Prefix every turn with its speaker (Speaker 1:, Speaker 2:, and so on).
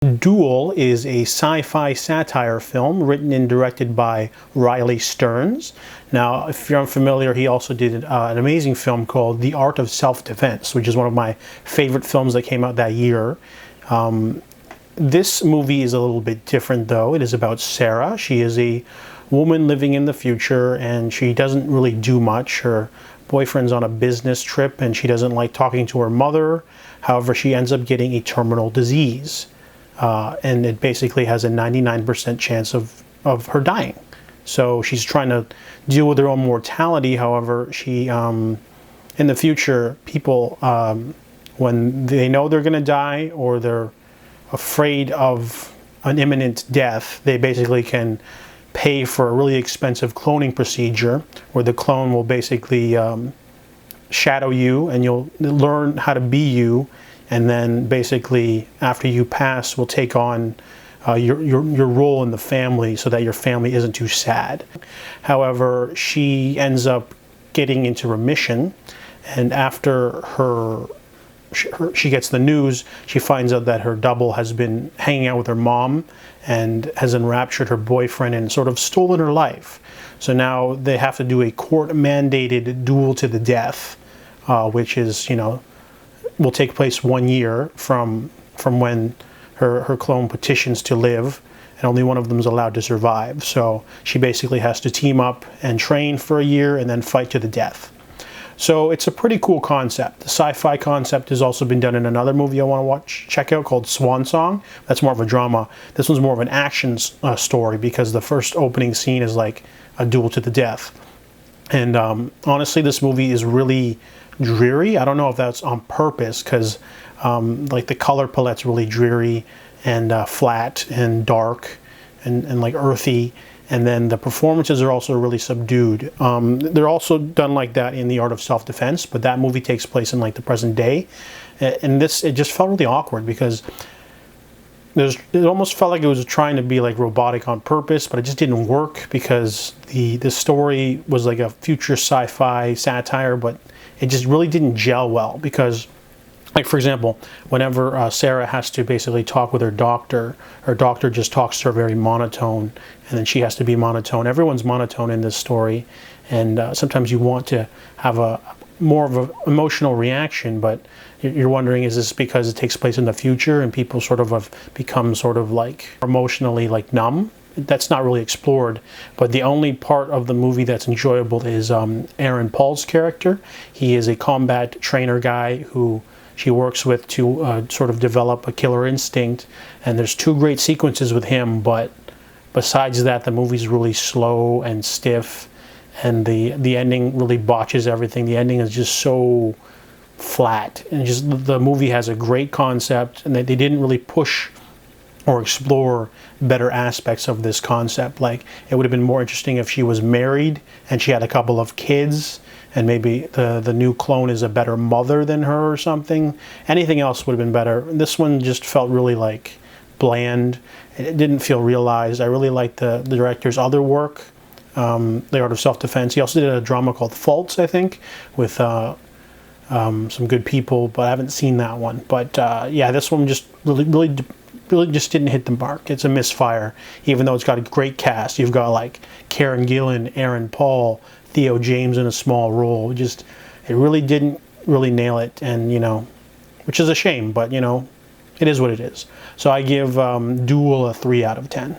Speaker 1: Duel is a sci-fi satire film written and directed by Riley Stearns. Now, if you're unfamiliar, he also did an amazing film called The Art of Self-Defense, which is one of my favorite films that came out that year. This movie is a little bit different, though. It is about Sarah. She is a woman living in the future, and she doesn't really do much. Her boyfriend's on a business trip, and she doesn't like talking to her mother. However, she ends up getting a terminal disease. And it basically has a 99% chance of her dying. So she's trying to deal with her own mortality. However, she, in the future, people, when they know they're going to die or they're afraid of an imminent death, they basically can pay for a really expensive cloning procedure where the clone will basically shadow you and you'll learn how to be you. And then basically, after you pass, will take on your role in the family so that your family isn't too sad. However, she ends up getting into remission, and after she gets the news, she finds out that her double has been hanging out with her mom and has enraptured her boyfriend and sort of stolen her life. So now they have to do a court-mandated duel to the death, which is, will take place 1 year from when her clone petitions to live, and only one of them is allowed to survive. So she basically has to team up and train for a year and then fight to the death. So it's a pretty cool concept. The sci-fi concept has also been done in another movie I want to check out called Swan Song. That's more of a drama. This one's more of an action story because the first opening scene is like a duel to the death. And honestly, this movie is really dreary. I don't know if that's on purpose because like the color palette's really dreary and flat and dark and like earthy, and then the performances are also really subdued. They're also done like that in The Art of Self-Defense, but that movie takes place in like the present day, and it just felt really awkward because it almost felt like it was trying to be like robotic on purpose, but it just didn't work because the story was like a future sci-fi satire, but it just really didn't gel well because, like, for example, whenever Sarah has to basically talk with her doctor just talks to her very monotone, and then she has to be monotone. Everyone's monotone in this story, and sometimes you want to have more of an emotional reaction, but you're wondering, is this because it takes place in the future and people sort of have become sort of like emotionally like numb? That's not really explored, but the only part of the movie that's enjoyable is Aaron Paul's character. He is a combat trainer guy who she works with to sort of develop a killer instinct, and there's 2 great sequences with him, but besides that, the movie's really slow and stiff, and the ending really botches everything. The ending is just so flat, and just the movie has a great concept, and they didn't really push or explore better aspects of this concept. Like, it would have been more interesting if she was married and she had a couple of kids, and maybe the new clone is a better mother than her or something. Anything else would have been better. This one just felt really like bland. It didn't feel realized. I really liked the director's other work, The Art of Self-Defense. He also did a drama called Faults, I think, with some good people, but I haven't seen that one. But yeah, this one just really just didn't hit the mark. It's a misfire, even though it's got a great cast. You've got like Karen Gillan, Aaron Paul, Theo James in a small role. It really didn't really nail it, and which is a shame, but it is what it is. So I give Duel a 3 out of 10.